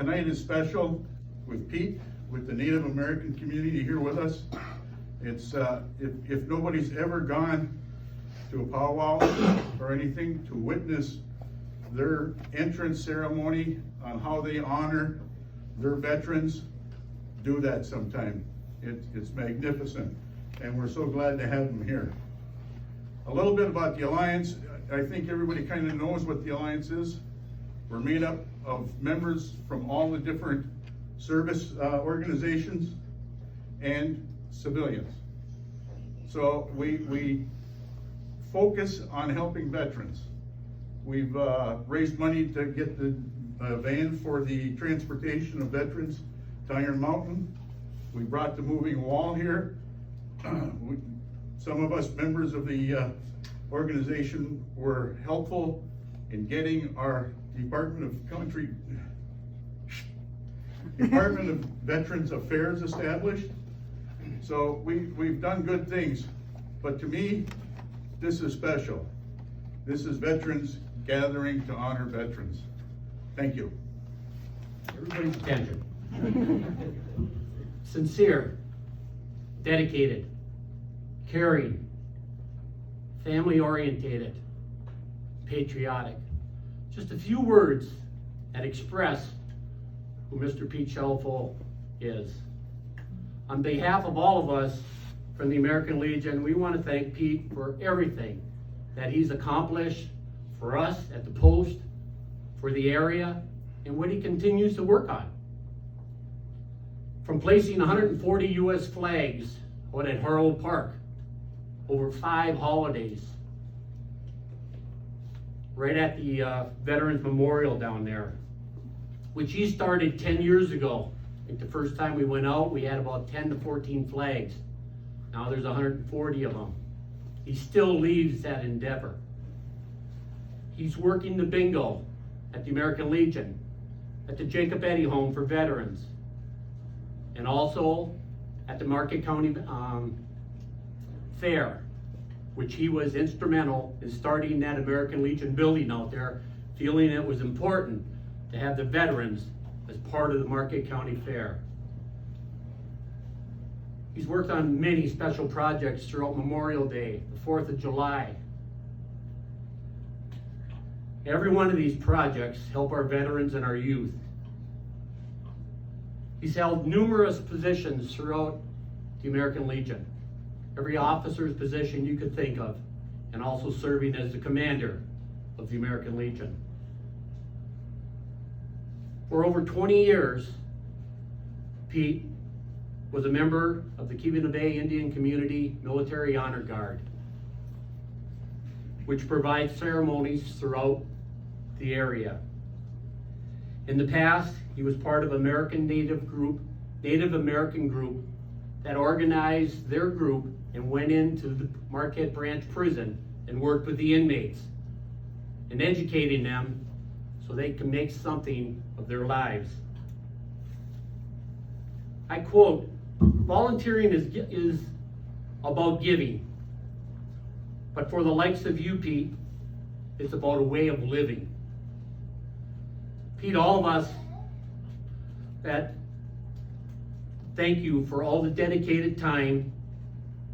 Tonight is special with Pete, with the Native American community here with us. It's if nobody's ever gone to a powwow or anything to witness their entrance ceremony on how they honor their veterans, do that sometime. It's magnificent, and we're so glad to have them here. A little bit about the Alliance. I think everybody kind of knows what the Alliance is. We're made up of members from all the different service organizations and civilians. So we focus on helping veterans. We've raised money to get the van for the transportation of veterans to Iron Mountain. We brought the moving wall here. Some of us members of the organization were helpful in getting our Department of Veterans Affairs established. So we've done good things, but to me, this is special. This is veterans gathering to honor veterans. Thank you. Everybody's attention. Sincere, dedicated, caring, family-orientated, patriotic. Just a few words that express who Mr. Pete Shelfo is. On behalf of all of us from the American Legion, we want to thank Pete for everything that he's accomplished for us at the post, for the area, and what he continues to work on. From placing 140 U.S. flags out at Harlow Park over 5 holidays, right at the Veterans Memorial down there, which he started 10 years ago. I think the first time we went out, we had about 10 to 14 flags. Now there's 140 of them. He still leads that endeavor. He's working the bingo at the American Legion, at the Jacob Eddy Home for Veterans, and also at the Marquette County Fair, which he was instrumental in starting that American Legion building out there, feeling it was important to have the veterans as part of the Marquette County Fair. He's worked on many special projects throughout Memorial Day, the 4th of July. Every one of these projects help our veterans and our youth. He's held numerous positions throughout the American Legion. Every officer's position you could think of, and also serving as the commander of the American Legion. For over 20 years, Pete was a member of the Keweenaw Bay Indian Community Military Honor Guard, which provides ceremonies throughout the area. In the past, he was part of Native American group that organized their group and went into the Marquette Branch Prison and worked with the inmates and educating them so they can make something of their lives. I quote, "Volunteering is about giving, but for the likes of you, Pete, it's about a way of living." Pete, all of us that thank you for all the dedicated time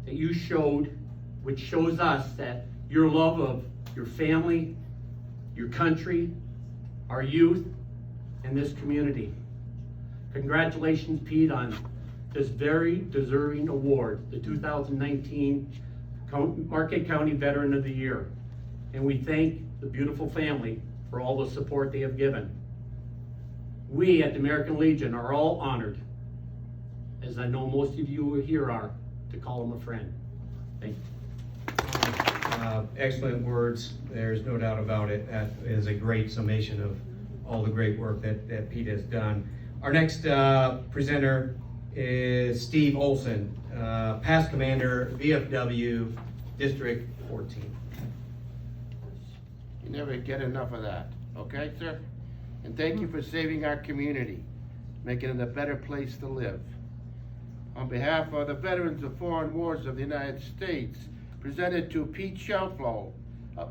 that you showed, which shows us that your love of your family, your country, our youth, and this community. Congratulations, Pete, on this very deserving award, the 2019 Marquette County Veteran of the Year. And we thank the beautiful family for all the support they have given. We at the American Legion are all honored, as I know most of you here are, to call him a friend. Thank you. Excellent words. There's no doubt about it. That is a great summation of all the great work that Pete has done. Our next presenter is Steve Olson, past commander, VFW, District 14. You never get enough of that, okay, sir? And thank you for saving our community, making it a better place to live. On behalf of the Veterans of Foreign Wars of the United States, presented to Pete Shelfo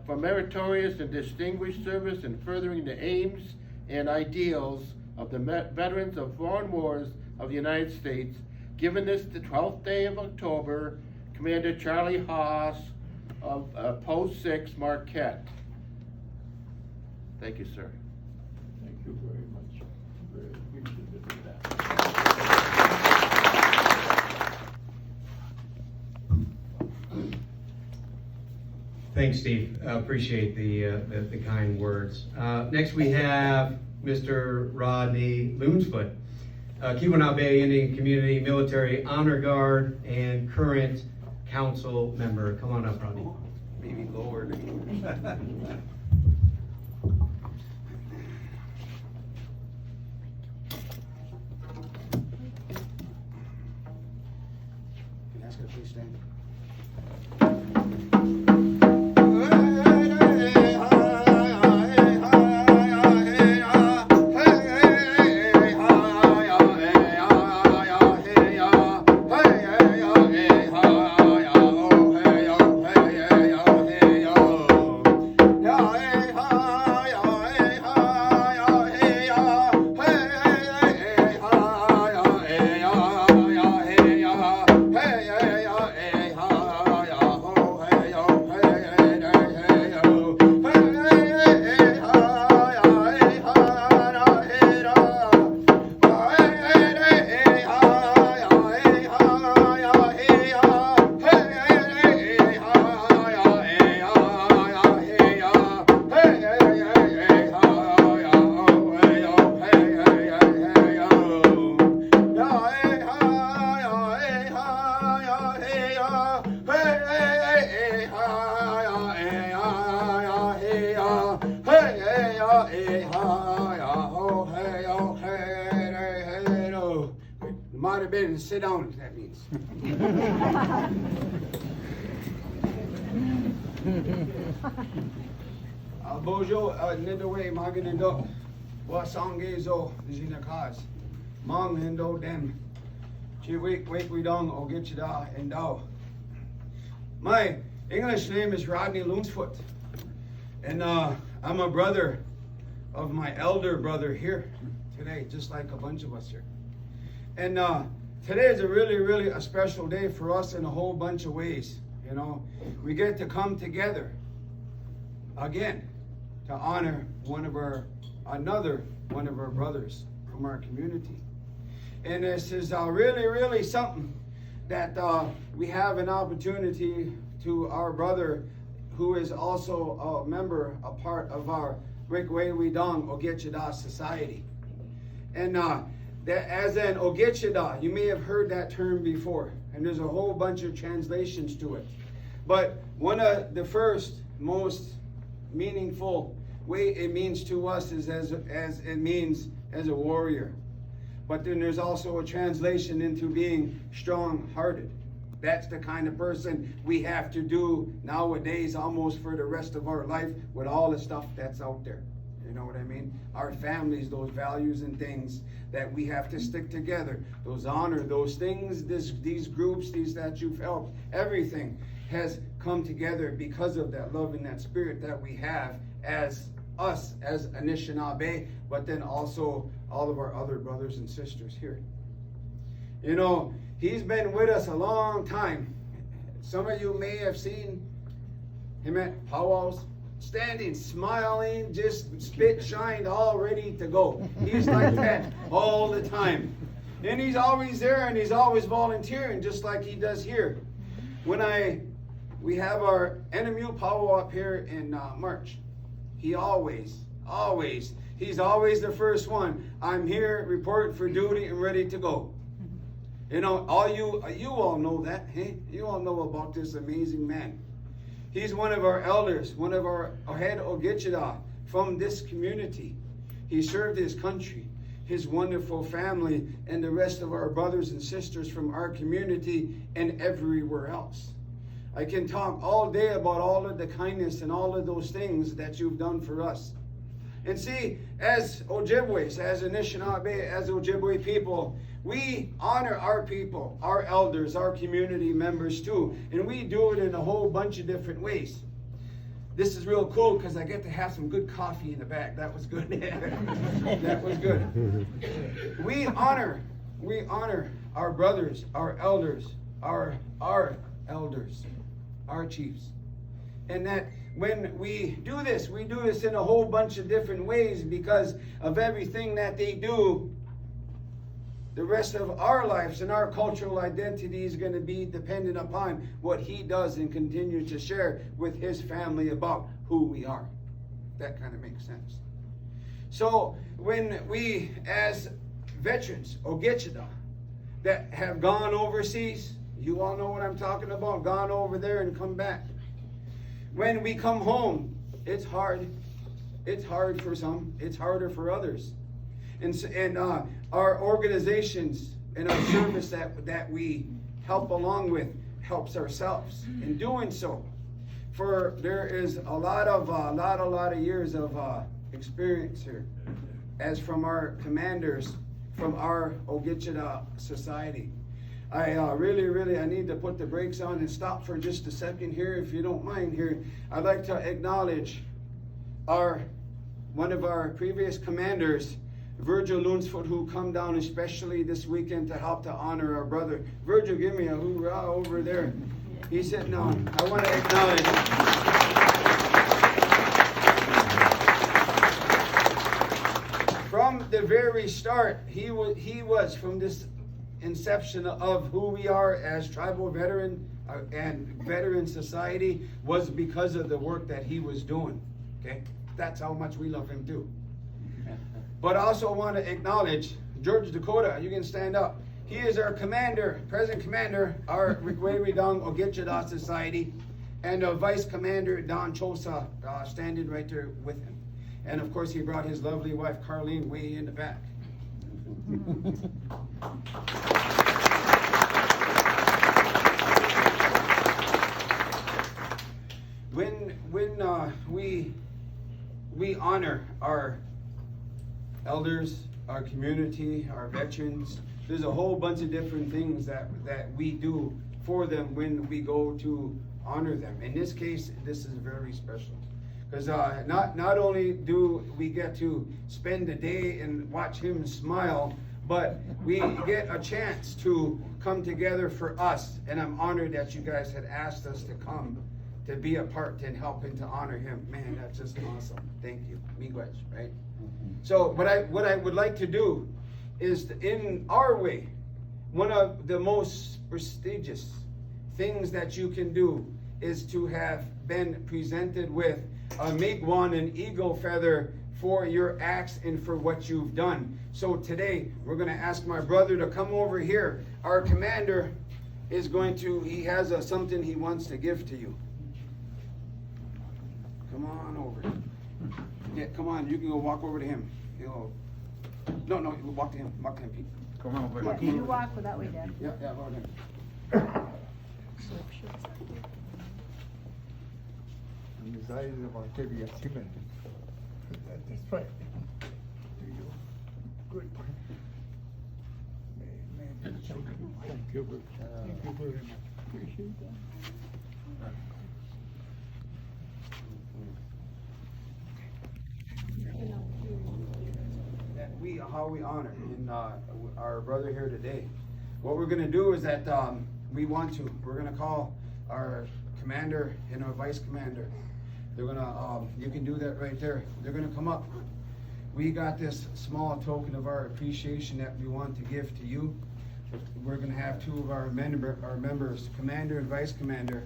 for meritorious and distinguished service in furthering the aims and ideals of the Veterans of Foreign Wars of the United States, given this the 12th day of October, Commander Charlie Haas of Post 6, Marquette. Thank you, sir. Thank you very much. Very appreciative of that. Thanks, Steve. Appreciate the kind words. Next we have Mr. Rodney Loonsfoot, Keweenaw Bay Indian Community Military Honor Guard and current council member. Come on up, Rodney. Maybe lower. Can I ask you to please stand? Might have been sit down, that means. Bojo, Nidowe, Maganindo, Wasangezo, Zinakas, Mang Hindo Dem, Chiwik, Wake Widong, Ogitchida, and Dao. My English name is Rodney Loonsfoot, and I'm a brother of my elder brother here today, just like a bunch of us here. And today is a really a special day for us in a whole bunch of ways. You know, we get to come together again to honor another one of our brothers from our community. And this is really something that we have an opportunity to our brother who is also a part of our Rikwewidong Ogechida society. And that as an Ogechida, you may have heard that term before, and there's a whole bunch of translations to it. But one of the first most meaningful way it means to us is as it means as a warrior. But then there's also a translation into being strong-hearted. That's the kind of person we have to do nowadays almost for the rest of our life with all the stuff that's out there. You know what I mean? Our families, those values and things that we have to stick together. Those honor, those things, these groups, these that you've helped, everything has come together because of that love and that spirit that we have as us, as Anishinaabe, but then also all of our other brothers and sisters here. You know, he's been with us a long time. Some of you may have seen him at powwows, standing, smiling, just spit shined, all ready to go. He's like that all the time. And he's always there and he's always volunteering just like he does here. When we have our NMU powwow up here in March, he's always the first one. I'm here, report for duty and ready to go. You know, you all know that, hey? You all know about this amazing man. He's one of our elders, one of our head Ogechida from this community. He served his country, his wonderful family, and the rest of our brothers and sisters from our community and everywhere else. I can talk all day about all of the kindness and all of those things that you've done for us. And see, as Ojibways, as Anishinaabe, as Ojibwe people, we honor our people, our elders, our community members too. And we do it in a whole bunch of different ways. this is real cool because I get to have some good coffee in the back. That was good. That was good. We honor our brothers, our elders, our elders, our chiefs. And that when we do this in a whole bunch of different ways because of everything that they do. The rest of our lives and our cultural identity is going to be dependent upon what he does and continues to share with his family about who we are. That kind of makes sense. So when we, as veterans, Ogechida, that have gone overseas, you all know what I'm talking about, gone over there and come back. When we come home, it's hard. It's hard for some. It's harder for others. And our organizations and our service that we help along with helps ourselves in doing so. For there is a lot of years of experience here, as from our commanders, from our Ogechida society. I really I need to put the brakes on and stop for just a second here, if you don't mind here. I'd like to acknowledge one of our previous commanders, Virgil Lunsford, who come down especially this weekend to help to honor our brother. Virgil, give me a hoorah over there. He's sitting down. I want to acknowledge from the very start, he was from this inception of who we are as tribal veteran and veteran society was because of the work that he was doing. Okay, that's how much we love him too. But I also want to acknowledge George Dakota. You can stand up. He is our commander, present commander, our Rikweri-Dong Ogechida Society, and Vice Commander Don Chosa standing right there with him. And of course, he brought his lovely wife Carlene way in the back. When we honor our elders, our community, our veterans, there's a whole bunch of different things that we do for them when we go to honor them. In this case, this is very special. Because not only do we get to spend the day and watch him smile, but we get a chance to come together for us. And I'm honored that you guys had asked us to come to be a part and helping to honor him. Man, that's just awesome. Thank you. Miigwech, right? So what I would like to do is, in our way, one of the most prestigious things that you can do is to have been presented with a Miigwan, an eagle feather, for your acts and for what you've done. So today, we're going to ask my brother to come over here. Our commander is he has something he wants to give to you. Come on over. Yeah, come on, you can go walk over to him. No, walk to him, Pete. Come on, buddy. Yeah, you walk that way, Dad. Yeah, over him. And his eyes are about to be a human. That's right. Do you? Good. Thank you very much. Appreciate that. How we honor our brother here today. What we're going to do is that we're going to call our commander and our vice commander. They're going to, you can do that right there. They're going to come up. We got this small token of our appreciation that we want to give to you. We're going to have two of our members, commander and vice commander.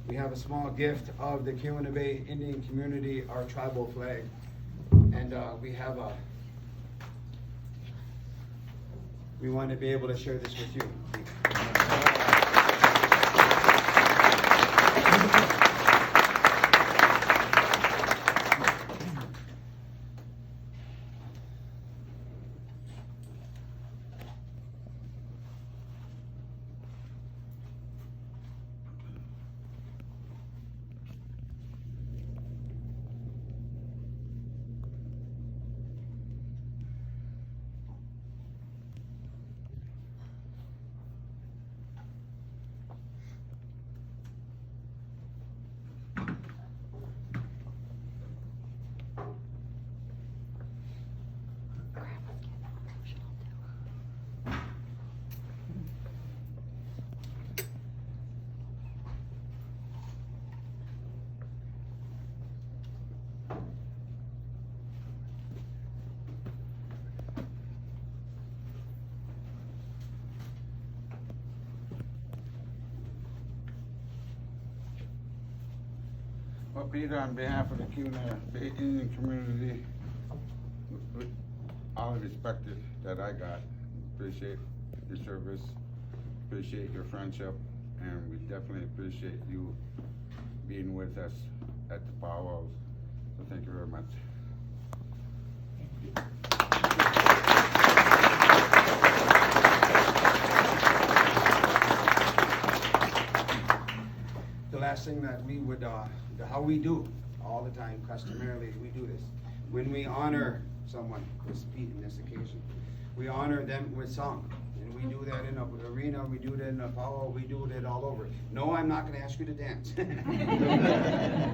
We have a small gift of the Keweenaw Bay Indian community, our tribal flag. And we want to be able to share this with you. Well, Peter, on behalf of the Indian community, with all the respect that I got, appreciate your service, appreciate your friendship, and we definitely appreciate you being with us at the powwows. So thank you very much. The last thing that we would, how we do all the time, customarily, we do this. When we honor someone, this Pete in this occasion, we honor them with song. And we do that in an arena, we do that in a powwow, we do that all over. No, I'm not gonna ask you to dance.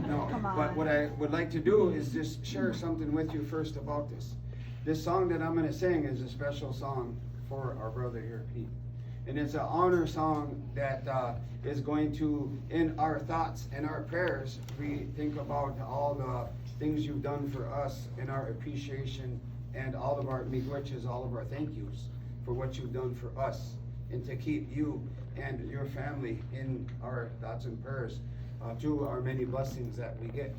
No, but what I would like to do is just share something with you first about this. This song that I'm gonna sing is a special song for our brother here, Pete. And it's an honor song that is going to, in our thoughts and our prayers, we think about all the things you've done for us and our appreciation and all of our miigwetches, all of our thank yous for what you've done for us, and to keep you and your family in our thoughts and prayers through our many blessings that we get.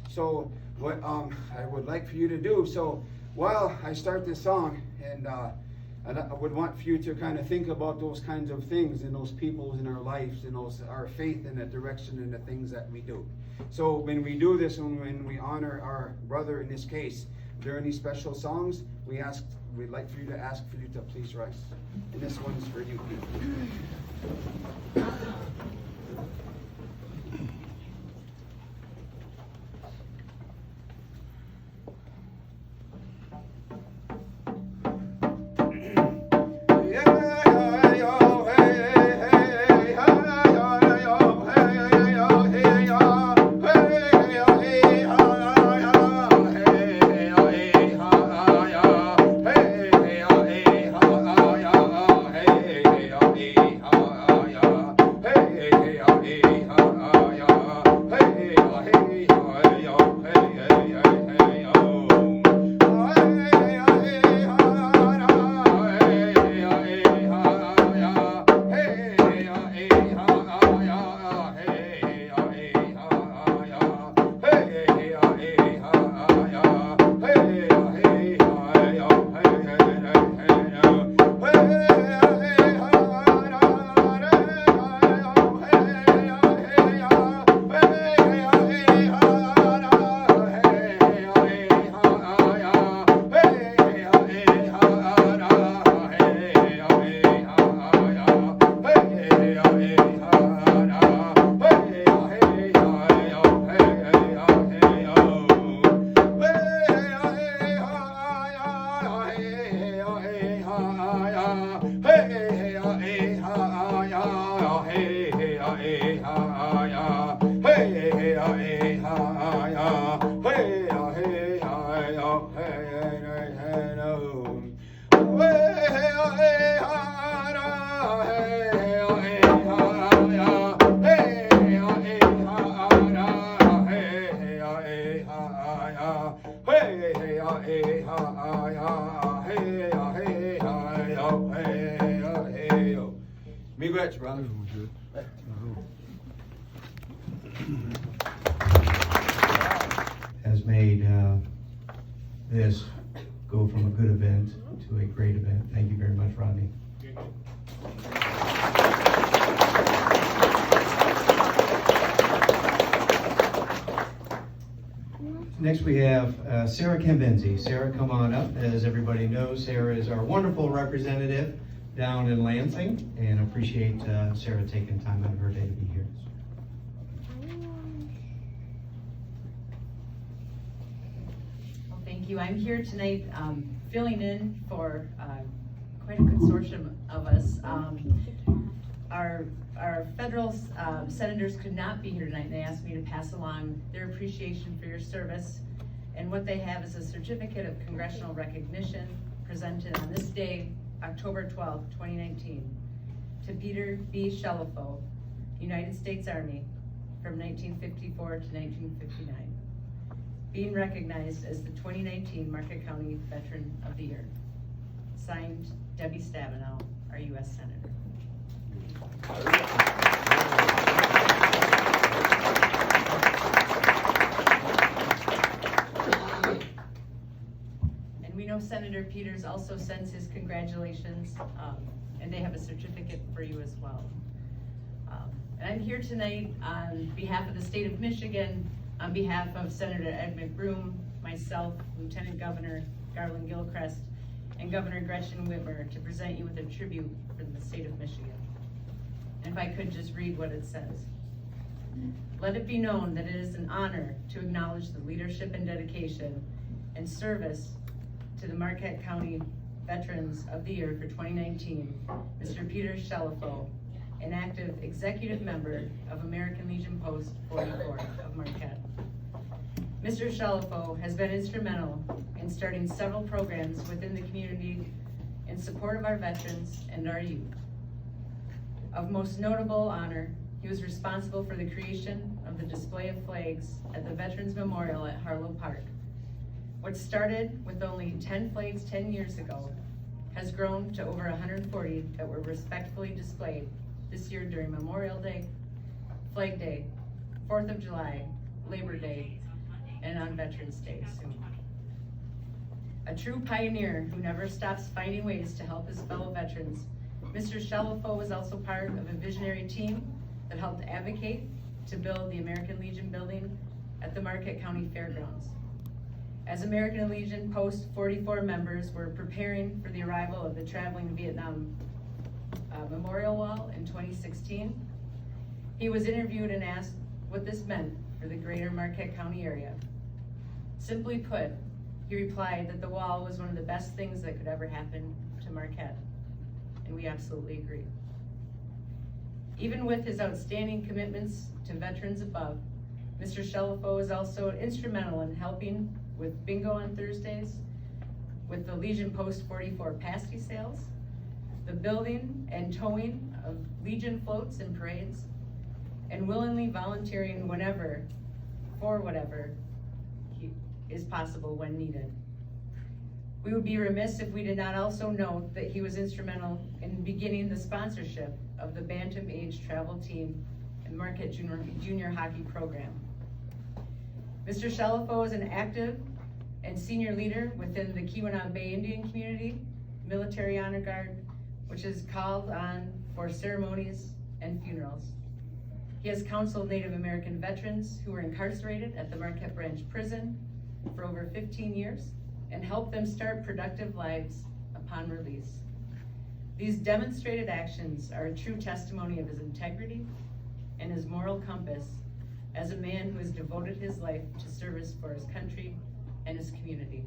So what I would like for you to do, so while I start this song, and I would want for you to kind of think about those kinds of things and those people in our lives and those our faith in the direction and the things that we do. So when we do this and when we honor our brother in this case, if there are any special songs, we'd like for you to ask for you to please rise. And this one's for you, Pete. Miigwetch, brother. Has made this go from a good event to a great event. Thank you very much, Rodney. Next we have Sarah Kambenzi. Sarah, come on up. As everybody knows, Sarah is our wonderful representative down in Lansing, and appreciate Sarah taking time out of her day to be here. Well, thank you. I'm here tonight filling in for quite a consortium of us. Our federal senators could not be here tonight, and they asked me to pass along their appreciation for your service. And what they have is a certificate of congressional recognition presented on this day, October 12, 2019, to Peter B. Shelifo, United States Army, from 1954 to 1959, being recognized as the 2019 Marquette County Veteran of the Year. Signed, Debbie Stabenow, our U.S. Senator. Senator Peters also sends his congratulations, and they have a certificate for you as well. And I'm here tonight on behalf of the state of Michigan, on behalf of Senator Ed McBroom, myself, Lieutenant Governor Garland Gilchrist, and Governor Gretchen Whitmer to present you with a tribute for the state of Michigan. And if I could just read what it says. Let it be known that it is an honor to acknowledge the leadership and dedication and service to the Marquette County Veterans of the Year for 2019, Mr. Peter Shelifo, an active executive member of American Legion Post 44 of Marquette. Mr. Shelifo has been instrumental in starting several programs within the community in support of our veterans and our youth. Of most notable honor, he was responsible for the creation of the display of flags at the Veterans Memorial at Harlow Park. What started with only 10 flags 10 years ago has grown to over 140 that were respectfully displayed this year during Memorial Day, Flag Day, 4th of July, Labor Day, and on Veterans Day soon. A true pioneer who never stops finding ways to help his fellow veterans, Mr. Shelifo was also part of a visionary team that helped advocate to build the American Legion building at the Marquette County Fairgrounds. As American Legion Post 44 members were preparing for the arrival of the traveling Vietnam Memorial Wall in 2016, he was interviewed and asked what this meant for the greater Marquette County area. Simply put, he replied that the wall was one of the best things that could ever happen to Marquette, and we absolutely agree. Even with his outstanding commitments to veterans above, Mr. Shelifo is also instrumental in helping with bingo on Thursdays, with the Legion Post 44 pasty sales, the building and towing of Legion floats and parades, and willingly volunteering whenever, for whatever is possible when needed. We would be remiss if we did not also note that he was instrumental in beginning the sponsorship of the Bantam Age Travel Team and Marquette Junior Hockey Program. Mr. Shelifo is an active and senior leader within the Keweenaw Bay Indian Community Military Honor Guard, which is called on for ceremonies and funerals. He has counseled Native American veterans who were incarcerated at the Marquette Branch Prison for over 15 years and helped them start productive lives upon release. These demonstrated actions are a true testimony of his integrity and his moral compass as a man who has devoted his life to service for his country and his community.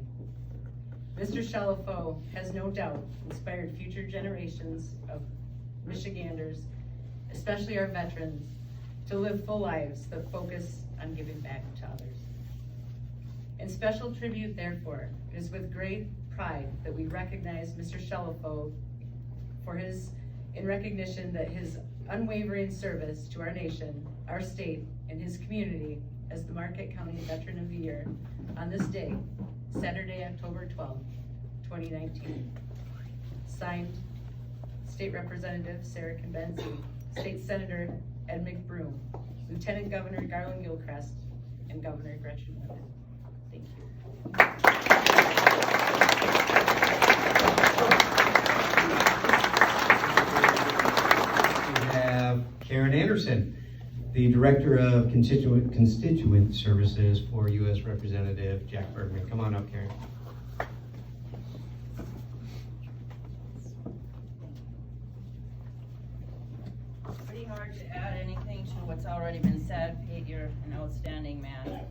Mr. Shelifo has no doubt inspired future generations of Michiganders, especially our veterans, to live full lives that focus on giving back to others. In special tribute, therefore, it is with great pride that we recognize Mr. Shelifo in recognition that his unwavering service to our nation, our state, and his community as the Marquette County Veteran of the Year on this day, Saturday, October 12, 2019. Signed, State Representative Sarah Kimbenzi, State Senator Ed McBroom, Lieutenant Governor Garland Gilchrist, and Governor Gretchen Whitmer. Thank you. We have Karen Anderson, the Director of Constituent Services for U.S. Representative Jack Bergman. Come on up, Karen. Pretty hard to add anything to what's already been said. Pete, you're an outstanding man.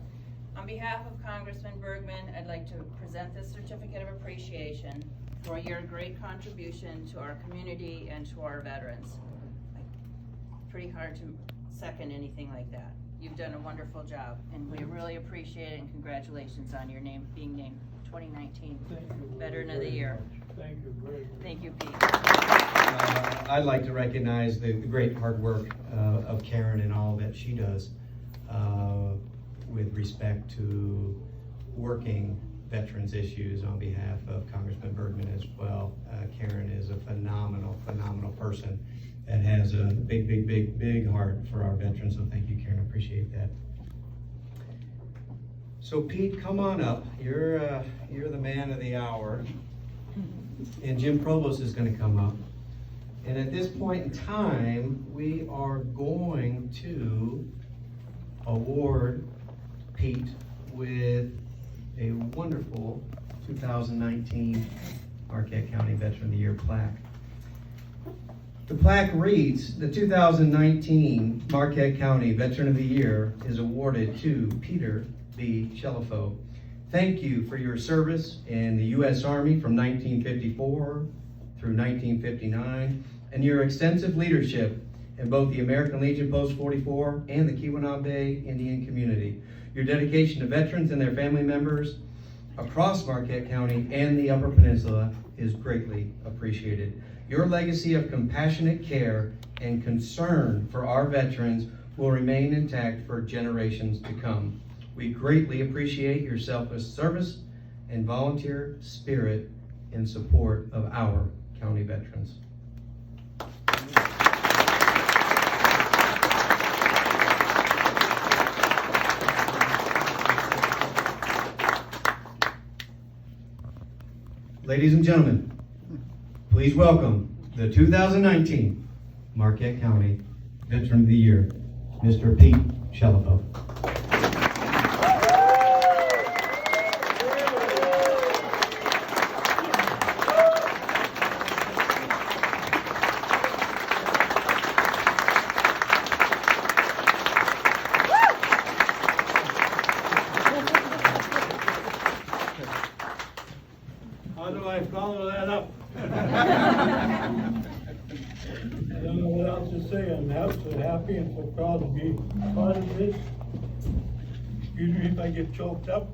On behalf of Congressman Bergman, I'd like to present this certificate of appreciation for your great contribution to our community and to our veterans. Pretty hard to second anything like that. You've done a wonderful job, and we really appreciate it, and congratulations on your name being named 2019 Veteran of the Year. Thank you very much. Thank you, Pete. I'd like to recognize the great hard work of Karen and all that she does with respect to working veterans issues on behalf of Congressman Bergman as well. Karen is a phenomenal person that has a big heart for our veterans, so thank you, Karen, appreciate that. So Pete, come on up. You're the man of the hour. And Jim Provost is gonna come up. And at this point in time, we are going to award Pete with a wonderful 2019 Marquette County Veteran of the Year plaque. The plaque reads, the 2019 Marquette County Veteran of the Year is awarded to Peter B. Shelifo. Thank you for your service in the U.S. Army from 1954 through 1959 and your extensive leadership in both the American Legion Post 44 and the Keweenaw Bay Indian community. Your dedication to veterans and their family members across Marquette County and the Upper Peninsula is greatly appreciated. Your legacy of compassionate care and concern for our veterans will remain intact for generations to come. We greatly appreciate your selfless service and volunteer spirit in support of our county veterans. Ladies and gentlemen, please welcome the 2019 Marquette County Veteran of the Year, Mr. Pete Shelifo. How do I follow that up? I don't know what else to say. I'm so happy and so proud to be part of this. Excuse me if I get choked up,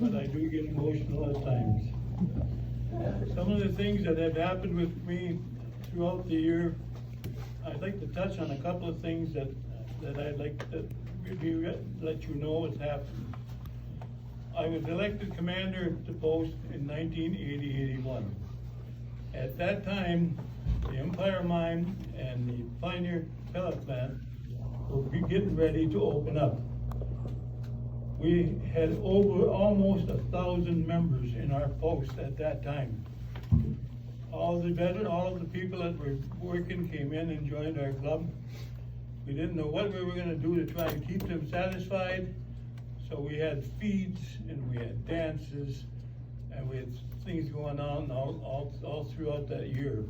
but I do get emotional at times. Some of the things that have happened with me throughout the year, I'd like to touch on a couple of things that I'd like to let you know has happened. I was elected commander of the post in 1980-81. At that time, the Empire Mine and the Pioneer Pellet Plant were getting ready to open up. We had over almost 1,000 members in our post at that time. All of the people that were working came in and joined our club. We didn't know what we were gonna do to try and keep them satisfied. So we had feeds and we had dances and we had things going on all throughout that year.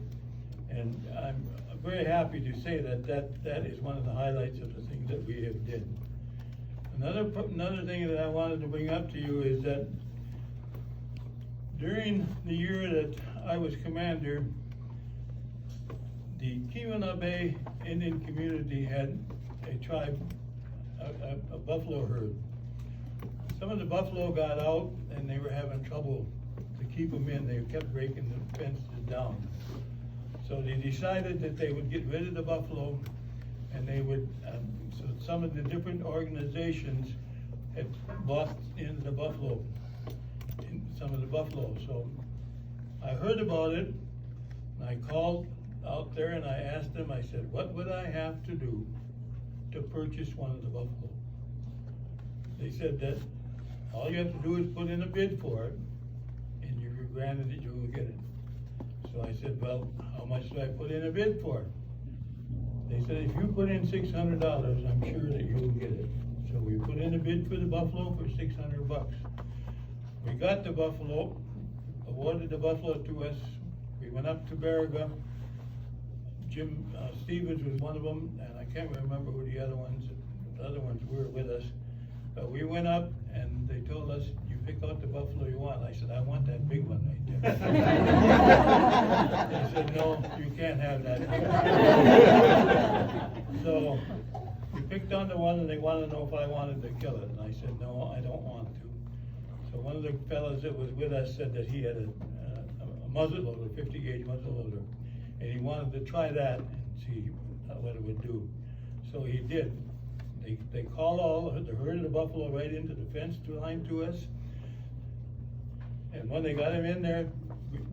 And I'm very happy to say that is one of the highlights of the things that we have did. Another thing that I wanted to bring up to you is that during the year that I was commander, the Keweenaw Bay Indian community had a tribe, a buffalo herd. Some of the buffalo got out and they were having trouble to keep them in. They kept breaking the fences down. So they decided that they would get rid of the buffalo and they would, so some of the different organizations had bought in the buffalo, some of the buffalo. So I heard about it and I called out there and I asked them, I said, what would I have to do to purchase one of the buffalo? They said that all you have to do is put in a bid for it, and you're granted that you will get it. So I said, well, how much do I put in a bid for? They said, if you put in $600, I'm sure that you will get it. So we put in a bid for the buffalo for $600. We got the buffalo, awarded the buffalo to us. We went up to Baraga. Jim Stevens was one of them, and I can't remember who the other ones were with us. But we went up and they told us, you pick out the buffalo you want. I said, I want that big one right there. They said, no, you can't have that. So we picked on the one and they wanted to know if I wanted to kill it. And I said, no, I don't want to. So one of the fellows that was with us said that he had a muzzleloader, 50 gauge muzzleloader. And he wanted to try that and see what it would do. So he did. They called all the herd of the buffalo right into the fence line to us. And when they got him in there,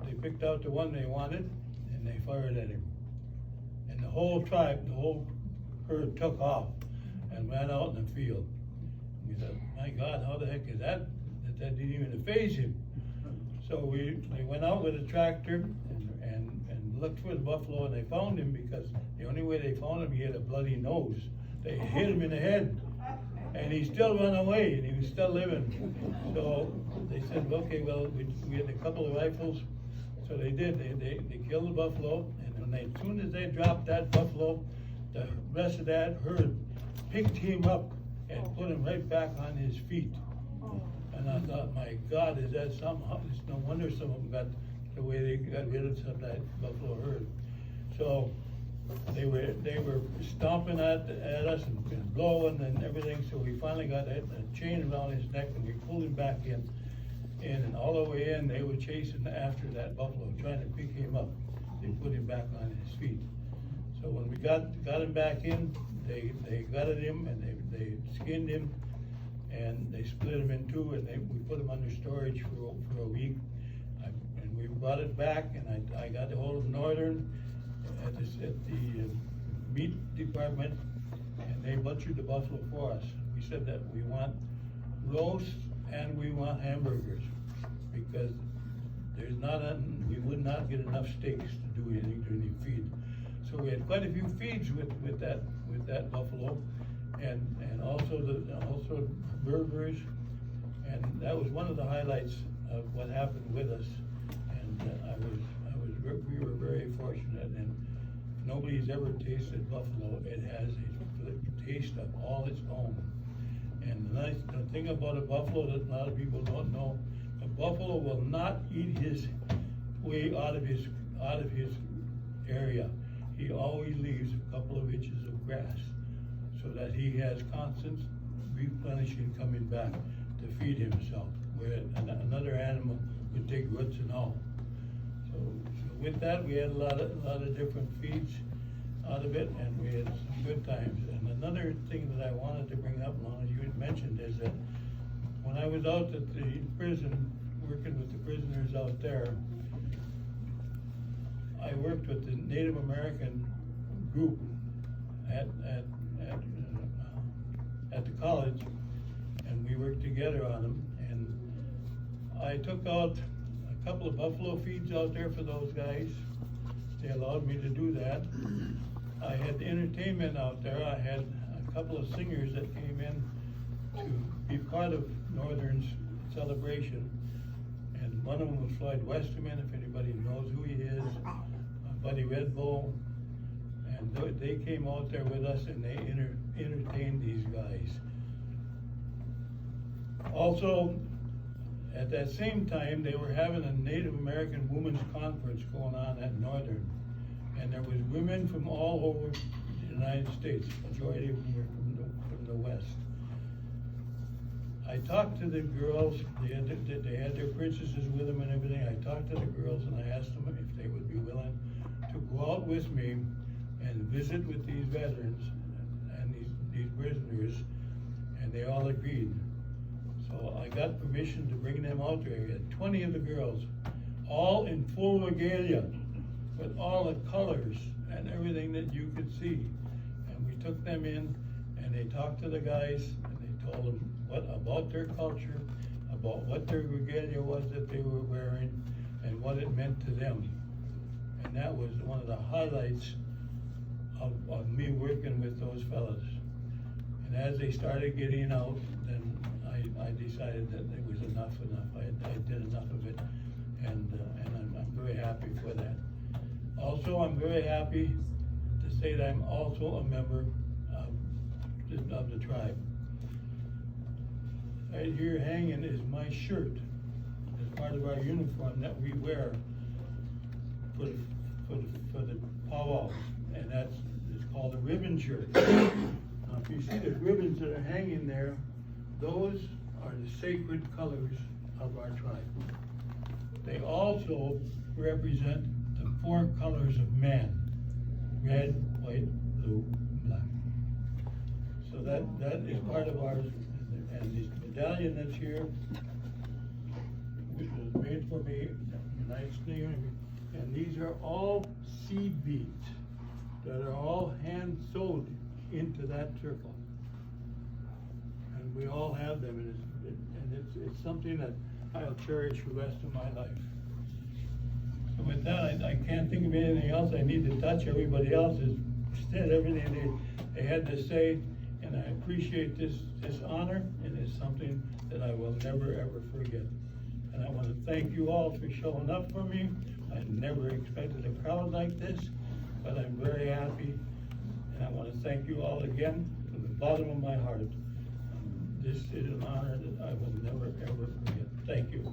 they picked out the one they wanted and they fired at him. And the whole tribe, the whole herd took off and ran out in the field. We thought, my God, how the heck is that? That didn't even faze him. So we went out with a tractor and looked for the buffalo, and they found him because the only way they found him, he had a bloody nose. They hit him in the head, and he still ran away, and he was still living. So they said, okay, well, we had a couple of rifles, so they did. They killed the buffalo, and as soon as they dropped that buffalo, the rest of that herd picked him up and put him right back on his feet. And I thought, my God, is that somehow? It's no wonder some of them got the way they got rid of some of that buffalo herd. So they were stomping at us and blowing and everything. So we finally got a chain around his neck, and we pulled him back in. And all the way in, they were chasing after that buffalo, trying to pick him up. They put him back on his feet. So when we got him back in, they gutted him and they skinned him, and they split him in two, and we put him under storage for a week. And we brought it back, and I got ahold of Northern at the meat department, and they butchered the buffalo for us. We said that we want roast and we want hamburgers, because we would not get enough steaks to do anything to any feed. So we had quite a few feeds with that buffalo, and also burgers, and that was one of the highlights of what happened with us. And we were very fortunate, and nobody's ever tasted buffalo. It has a taste of all its own. And the thing about a buffalo that a lot of people don't know, a buffalo will not eat his way out of his area. He always leaves a couple of inches of grass, so that he has constant replenishing coming back to feed himself, where another animal would take roots and all. So with that, we had a lot of different feeds out of it, and we had some good times. And another thing that I wanted to bring up, Lon, you had mentioned, is that when I was out at the prison, working with the prisoners out there, I worked with the Native American group at the college, and we worked together on them. And I took out a couple of buffalo feeds out there for those guys. They allowed me to do that. I had entertainment out there. I had a couple of singers that came in to be part of Northern's celebration. And one of them was Floyd Westerman, if anybody knows who he is, Buddy Red Bull. And they came out there with us, and they entertained these guys. Also, at that same time, they were having a Native American Women's Conference going on at Northern. And there was women from all over the United States. Majority of them were from the West. I talked to the girls. They had their princesses with them and everything. I talked to the girls, and I asked them if they would be willing to go out with me and visit with these veterans and these prisoners, and they all agreed. So I got permission to bring them out there. I had 20 of the girls, all in full regalia, with all the colors and everything that you could see. And we took them in, and they talked to the guys, and they told them about their culture, about what their regalia was that they were wearing, and what it meant to them. And that was one of the highlights of me working with those fellas. And as they started getting out, then I decided that it was enough. I did enough of it, and I'm very happy for that. Also, I'm very happy to say that I'm also a member of the tribe. Right here hanging is my shirt, as part of our uniform that we wear for the powwows, and it's called a ribbon shirt. Now, if you see the ribbons that are hanging there, those are the sacred colors of our tribe. They also represent the 4 colors of man: red, white, blue, black. So that is part of ours. And this medallion that's here, which was made for me, nice thing, and these are all seed beads that are all hand sewed into that circle. And we all have them, and it's something that I'll cherish for the rest of my life. So with that, I can't think of anything else I need to touch. Everybody else has said everything they had to say, and I appreciate this honor, and it's something that I will never, ever forget. And I want to thank you all for showing up for me. I never expected a crowd like this, but I'm very happy. And I want to thank you all again from the bottom of my heart. This is an honor that I will never, ever forget. Thank you.